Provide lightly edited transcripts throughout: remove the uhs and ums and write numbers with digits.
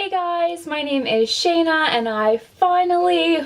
Hey guys, my name is Shaina and I finally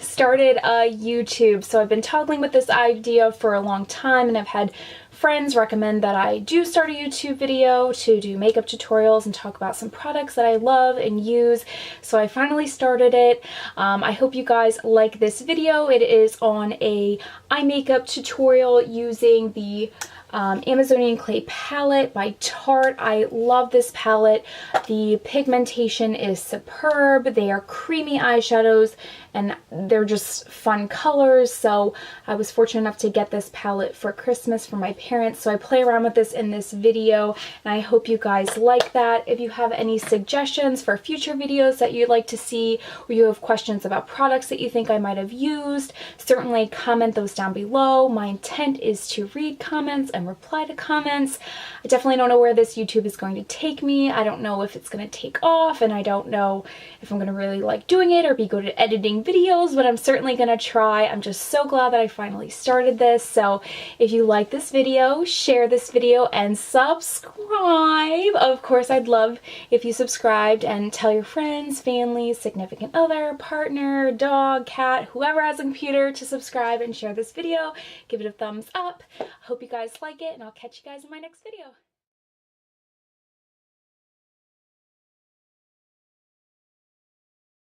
started a YouTube. So I've been toggling with this idea for a long time and I've had friends recommend that I do start a YouTube video to do makeup tutorials and talk about some products that I love and use. So I finally started it. I hope you guys like this video. It is on a eye makeup tutorial using the Amazonian Clay palette by Tarte. I love this palette. The pigmentation is superb. They are creamy eyeshadows and they're just fun colors. So I was fortunate enough to get this palette for Christmas for my parents. So I play around with this in this video and I hope you guys like that. If you have any suggestions for future videos that you'd like to see, or you have questions about products that you think I might have used, certainly comment those down below. My intent is to read comments and reply to comments. I definitely don't know where this YouTube is going to take me. I don't know if it's going to take off and I don't know if I'm going to really like doing it or be good at editing videos, but I'm certainly going to try. I'm just so glad that I finally started this. So if you like this video, share this video and subscribe. Of course, I'd love if you subscribed, and tell your friends, family, significant other, partner, dog, cat, whoever has a computer to subscribe and share this video. Give it a thumbs up. I hope you guys like it and I'll catch you guys in my next video.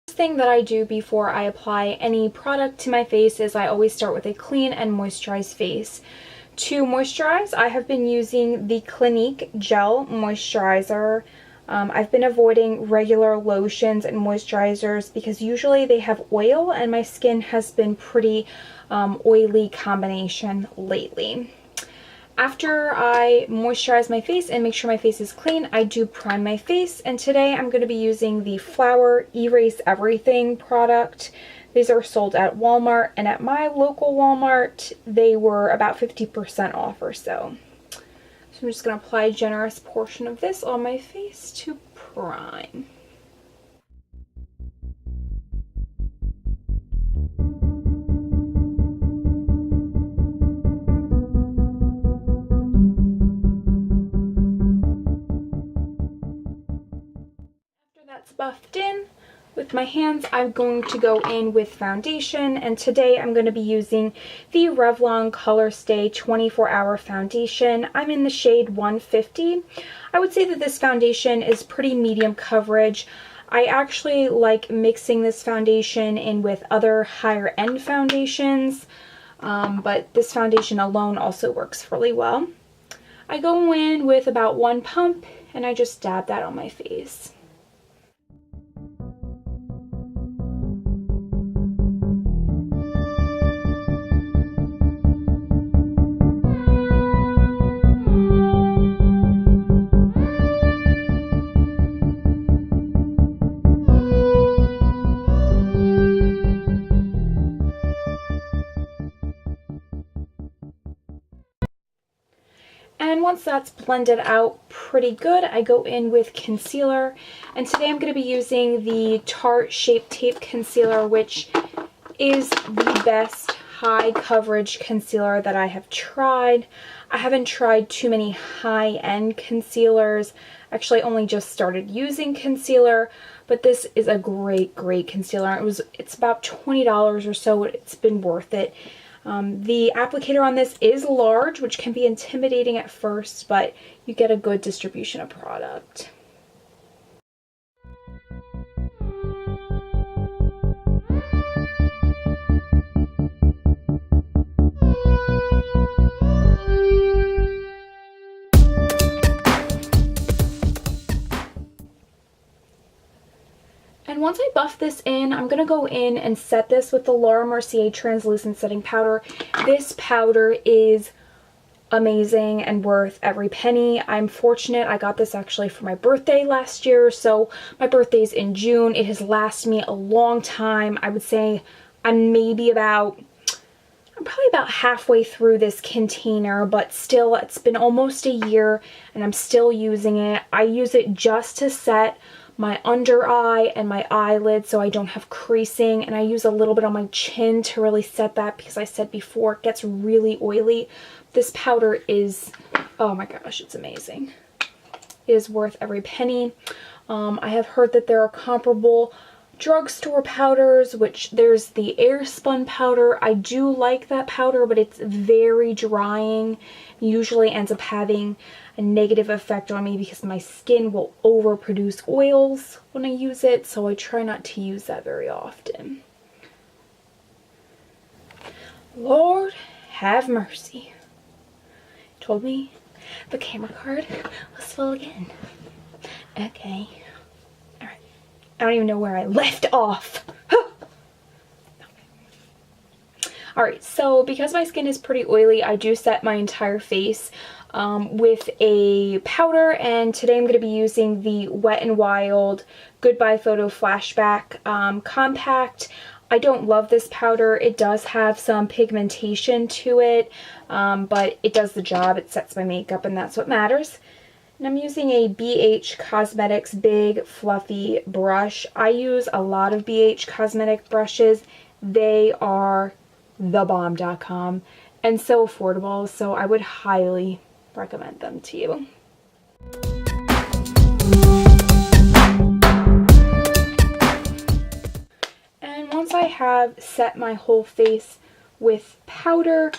Thing that I do before I apply any product to my face is I always start with a clean and moisturized face. To moisturize, I have been using the Clinique Gel Moisturizer. I've been avoiding regular lotions and moisturizers because usually they have oil and my skin has been pretty oily combination lately. After I moisturize my face and make sure my face is clean, I do prime my face, and today I'm going to be using the Flower Erase Everything product. These are sold at Walmart, and at my local Walmart they were about 50% off or so. So I'm just going to apply a generous portion of this on my face to prime. That's buffed in. With my hands, I'm going to go in with foundation, and today I'm going to be using the Revlon Color Stay 24-Hour Foundation. I'm in the shade 150. I would say that this foundation is pretty medium coverage. I actually like mixing this foundation in with other higher end foundations, but this foundation alone also works really well. I go in with about one pump and I just dab that on my face. And once that's blended out pretty good, I go in with concealer. And today I'm going to be using the Tarte Shape Tape Concealer, which is the best high coverage concealer that I have tried. I haven't tried too many high-end concealers. Actually, I only just started using concealer, but this is a great concealer. It's about $20 or so. It's been worth it. The applicator on this is large, which can be intimidating at first, but you get a good distribution of product. And once I buff this in, I'm going to go in and set this with the Laura Mercier Translucent Setting Powder. This powder is amazing and worth every penny. I'm fortunate I got this actually for my birthday last year, so my birthday's in June. It has lasted me a long time. I would say I'm probably about halfway through this container, but still it's been almost a year and I'm still using it. I use it just to set my under eye and my eyelid so I don't have creasing, and I use a little bit on my chin to really set that because I said before it gets really oily. This powder is, oh my gosh, it's amazing. is worth every penny. I have heard that there are comparable drugstore powders, which there's the Airspun powder. I do like that powder, but it's very drying. Usually ends up having a negative effect on me because my skin will overproduce oils when I use it, so I try not to use that very often. Lord have mercy. Told me the camera card was full again. Okay. Alright. I don't even know where I left off. Alright, so because my skin is pretty oily, I do set my entire face with a powder, and today I'm going to be using the Wet n Wild Goodbye Photo Flashback Compact. I don't love this powder. It does have some pigmentation to it, but it does the job. It sets my makeup, and that's what matters. And I'm using a BH Cosmetics big fluffy brush. I use a lot of BH Cosmetic brushes. They are thebomb.com and so affordable, so I would highly recommend them to you. And once I have set my whole face with powder,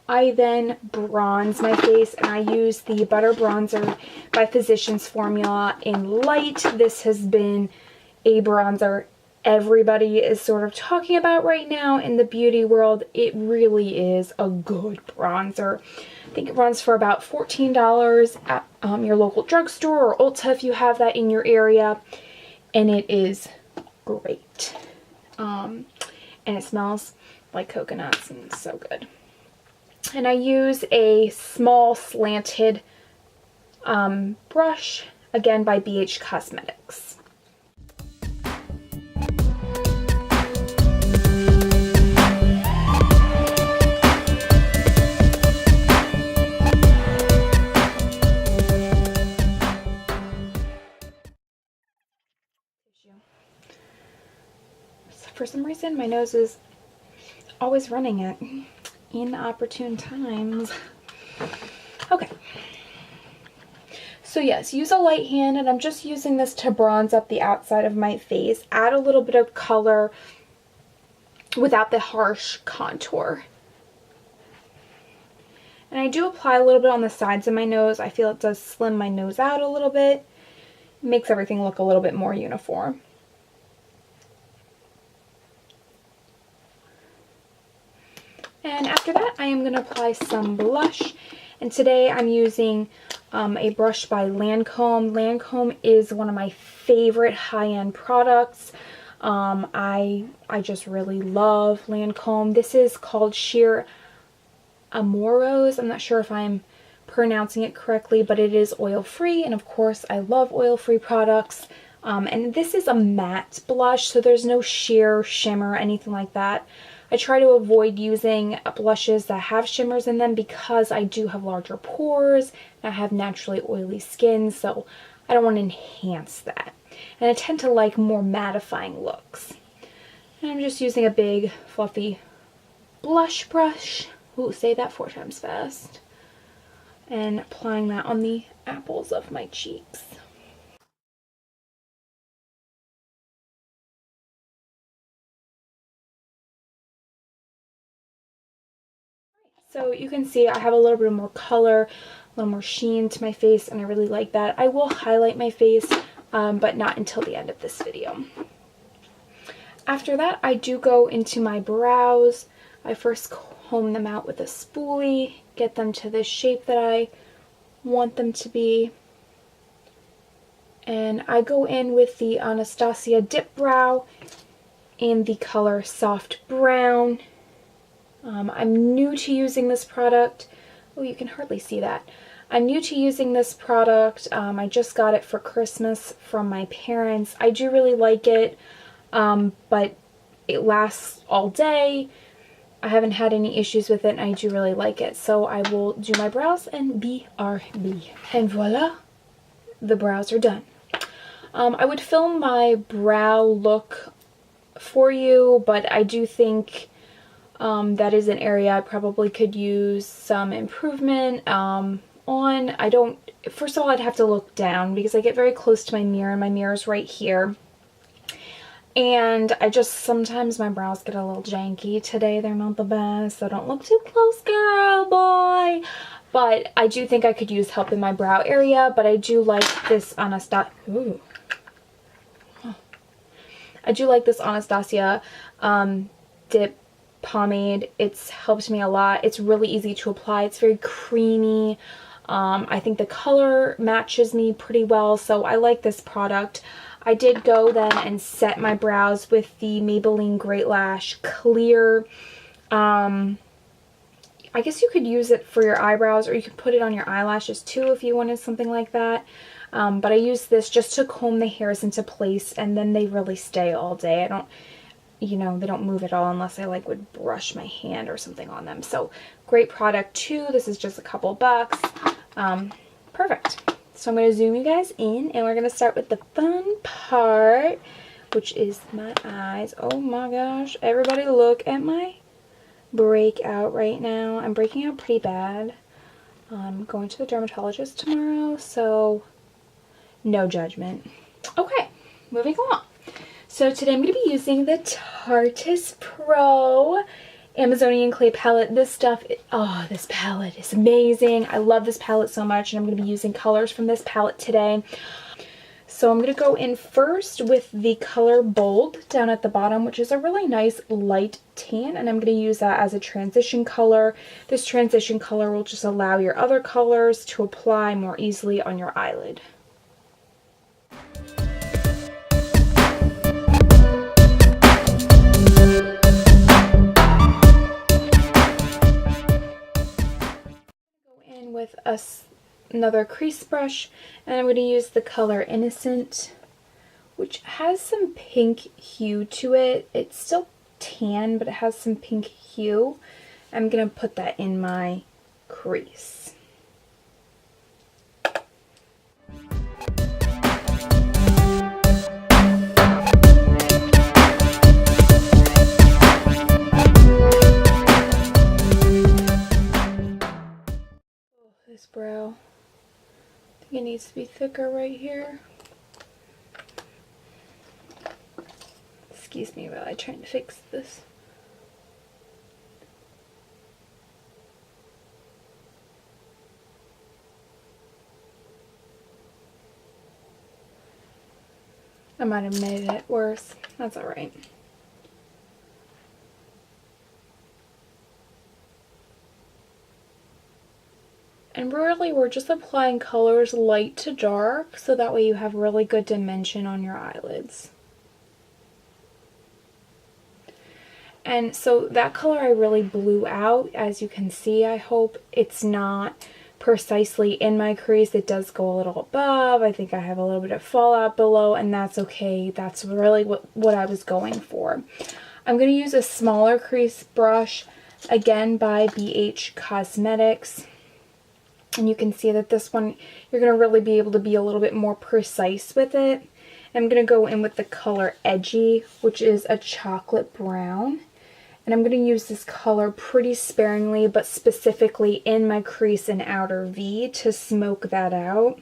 I then bronze my face, and I use the Butter Bronzer by Physicians Formula in Light. This has been a bronzer everybody is sort of talking about right now in the beauty world. It really is a good bronzer. I think it runs for about $14 at your local drugstore or Ulta if you have that in your area, and it is great. And it smells like coconuts and so good. And I use a small slanted brush, again by BH Cosmetics. For some reason, my nose is always running at inopportune times. Okay. So yes, use a light hand, and I'm just using this to bronze up the outside of my face. Add a little bit of color without the harsh contour. And I do apply a little bit on the sides of my nose. I feel it does slim my nose out a little bit. It makes everything look a little bit more uniform. And after that, I am going to apply some blush. And today I'm using a brush by Lancome. Lancome is one of my favorite high-end products. I just really love Lancome. This is called Sheer Amorose. I'm not sure if I'm pronouncing it correctly, but it is oil-free. And of course, I love oil-free products. And this is a matte blush, so there's no sheer, shimmer, anything like that. I try to avoid using blushes that have shimmers in them because I do have larger pores and I have naturally oily skin, so I don't want to enhance that. And I tend to like more mattifying looks. And I'm just using a big fluffy blush brush. Ooh, say that 4 times fast. And applying that on the apples of my cheeks. So you can see I have a little bit more color, a little more sheen to my face, and I really like that. I will highlight my face, but not until the end of this video. After that, I do go into my brows. I first comb them out with a spoolie, get them to the shape that I want them to be. And I go in with the Anastasia Dip Brow in the color Soft Brown. I'm new to using this product. Oh, you can hardly see that. I'm new to using this product. I just got it for Christmas from my parents. I do really like it, but it lasts all day. I haven't had any issues with it, and I do really like it. So I will do my brows and BRB. And voila, the brows are done. I would film my brow look for you, but I do think that is an area I probably could use some improvement. on, I don't, first of all, I'd have to look down because I get very close to my mirror, and my mirror's right here. And I just, sometimes my brows get a little janky today. They're not the best, so don't look too close, girl, boy. But I do think I could use help in my brow area, but I do like this Anastasia. I do like this Anastasia dip pomade. It's helped me a lot. It's really easy to apply. It's very creamy. I think the color matches me pretty well, so I like this product. I did go then and set my brows with the Maybelline Great Lash Clear. I guess you could use it for your eyebrows, or you could put it on your eyelashes too if you wanted something like that. But I use this just to comb the hairs into place, and then they really stay all day. I don't, you know, they don't move at all unless I like would brush my hand or something on them. So great product too. This is just a couple bucks. Perfect. So I'm going to zoom you guys in, and we're going to start with the fun part, which is my eyes. Oh my gosh, everybody look at my breakout right now. I'm breaking out pretty bad. I'm going to the dermatologist tomorrow, so no judgment. Okay, moving along. So today I'm going to be using the Tarteist Pro Amazonian Clay Palette. This stuff, oh, this palette is amazing. I love this palette so much, and I'm going to be using colors from this palette today. So I'm going to go in first with the color Bold down at the bottom, which is a really nice light tan, and I'm going to use that as a transition color. This transition color will just allow your other colors to apply more easily on your eyelid. With another crease brush, and I'm going to use the color Innocent, which has some pink hue to it. It's still tan, but it has some pink hue. I'm going to put that in my crease. This brow, I think it needs to be thicker right here. Excuse me while I try to fix this. I might have made it worse. That's alright. And really, we're just applying colors light to dark, so that way you have really good dimension on your eyelids. And so that color I really blew out, as you can see. I hope it's not precisely in my crease. It does go a little above. I think I have a little bit of fallout below, and that's okay. That's really what I was going for. I'm going to use a smaller crease brush, again by BH Cosmetics. And you can see that this one, you're going to really be able to be a little bit more precise with it. I'm going to go in with the color Edgy, which is a chocolate brown. And I'm going to use this color pretty sparingly, but specifically in my crease and outer V to smoke that out.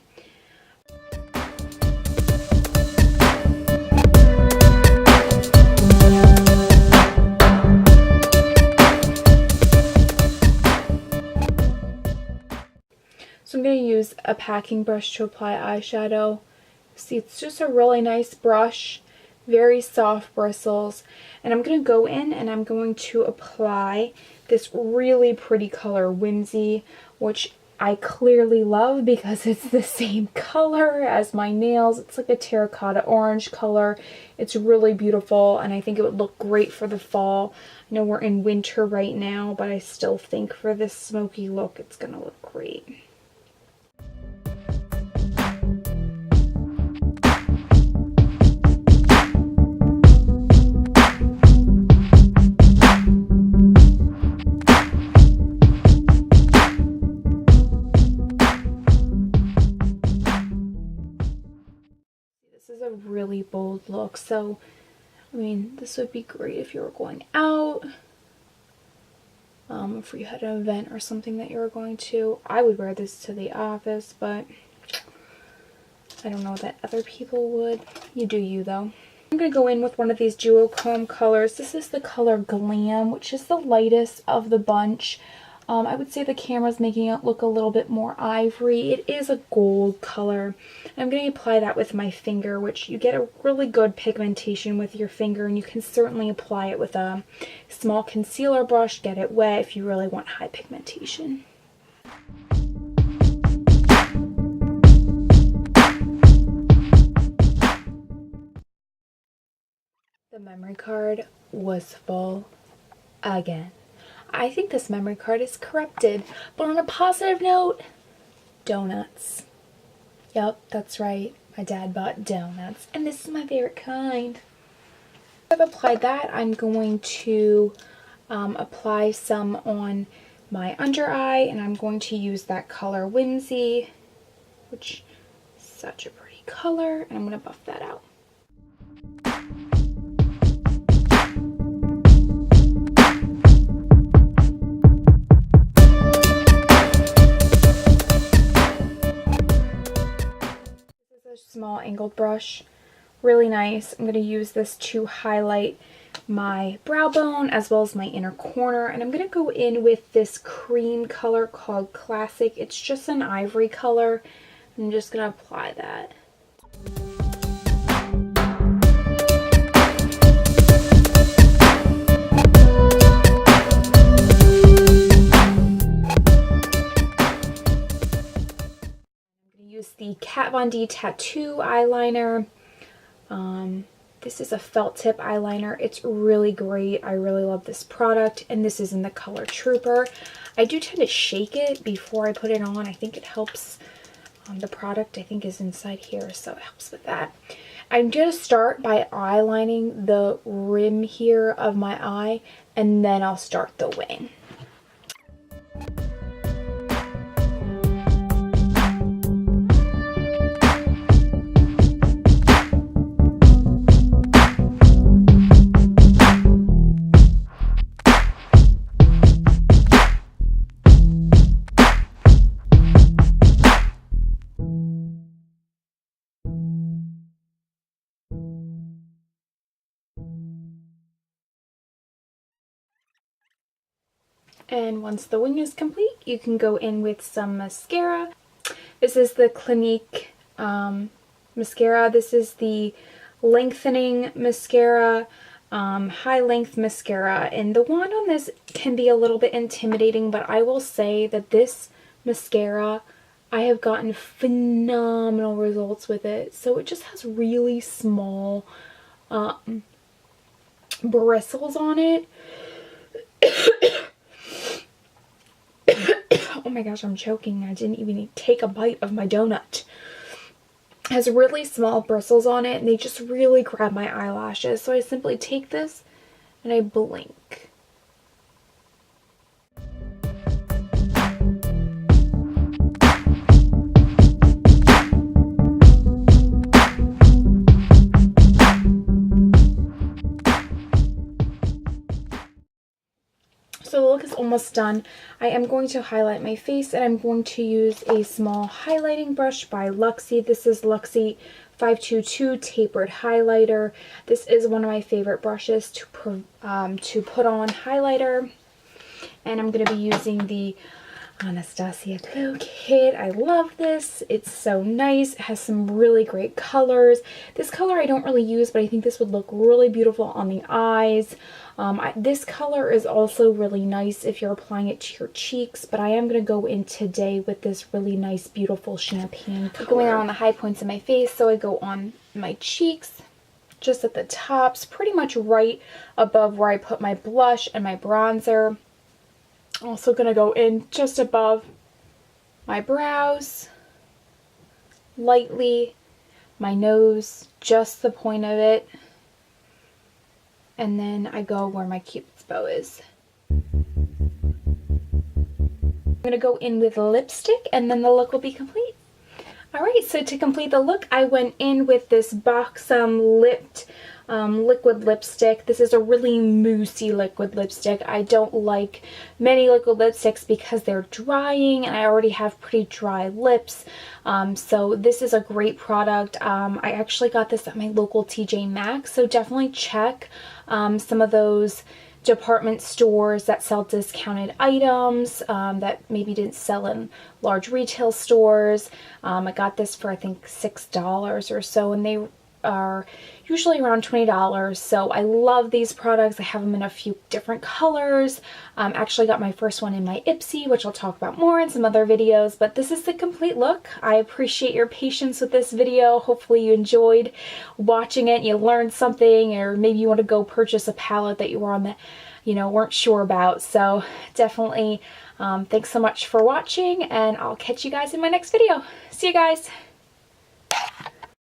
So I'm going to use a packing brush to apply eyeshadow. See, it's just a really nice brush, very soft bristles. And I'm going to go in and I'm going to apply this really pretty color Whimsy, which I clearly love because it's the same color as my nails. It's like a terracotta orange color. It's really beautiful, and I think it would look great for the fall. I know we're in winter right now, but I still think for this smoky look, it's going to look great. This is a really bold look, so I mean, this would be great if you were going out, if you had an event or something that you were going to. I would wear this to the office, but I don't know that other people would. You do you, though. I'm going to go in with one of these duochrome colors. This is the color Glam, which is the lightest of the bunch. I would say the camera's making it look a little bit more ivory. It is a gold color. I'm going to apply that with my finger, which you get a really good pigmentation with your finger, and you can certainly apply it with a small concealer brush, get it wet if you really want high pigmentation. The memory card was full again. I think this memory card is corrupted, but on a positive note, donuts. Yep, that's right. My dad bought donuts, and this is my favorite kind. I've applied that. I'm going to apply some on my under eye, and I'm going to use that color Whimsy, which is such a pretty color, and I'm going to buff that out. Small angled brush, really nice. I'm going to use this to highlight my brow bone as well as my inner corner, and I'm going to go in with this cream color called Classic. It's just an ivory color. I'm just going to apply that. The Kat Von D Tattoo eyeliner. This is a felt tip eyeliner. It's really great. I really love this product, and this is in the color Trooper. I do tend to shake it before I put it on. I think it helps. The product I think is inside here, so it helps with that. I'm going to start by eyelining the rim here of my eye, and then I'll start the wing. And once the wing is complete, you can go in with some mascara. This is the Clinique mascara. This is the lengthening mascara, high length mascara. And the wand on this can be a little bit intimidating, but I will say that this mascara, I have gotten phenomenal results with it. So it just has really small bristles on it. Oh my gosh, I'm choking. I didn't even take a bite of my donut. It has really small bristles on it, and they just really grab my eyelashes. So I simply take this and I blink. So the look is almost done. I am going to highlight my face, and I'm going to use a small highlighting brush by Luxie. This is Luxie 522 Tapered Highlighter. This is one of my favorite brushes to put on highlighter. And I'm going to be using the Anastasia Glow Kit. I love this. It's so nice. It has some really great colors. This color I don't really use, but I think this would look really beautiful on the eyes. This color is also really nice if you're applying it to your cheeks, but I am going to go in today with this really nice, beautiful champagne color. Going on the high points of my face, so I go on my cheeks, just at the tops, pretty much right above where I put my blush and my bronzer. Also going to go in just above my brows, lightly, my nose, just the point of it. And then I go where my Cupid's bow is. I'm going to go in with lipstick, and then the look will be complete. Alright, so to complete the look, I went in with this Buxom Lipped liquid lipstick. This is a really moussey liquid lipstick. I don't like many liquid lipsticks because they're drying and I already have pretty dry lips. So this is a great product. I actually got this at my local TJ Maxx, so definitely check some of those department stores that sell discounted items that maybe didn't sell in large retail stores. I got this for I think $6 or so, and they are usually around $20. So I love these products. I have them in a few different colors. Actually got my first one in my Ipsy, which I'll talk about more in some other videos, but this is the complete look. I appreciate your patience with this video. Hopefully you enjoyed watching it, you learned something, or maybe you want to go purchase a palette that you were on the, weren't sure about. So definitely thanks so much for watching, and I'll catch you guys in my next video. See you guys.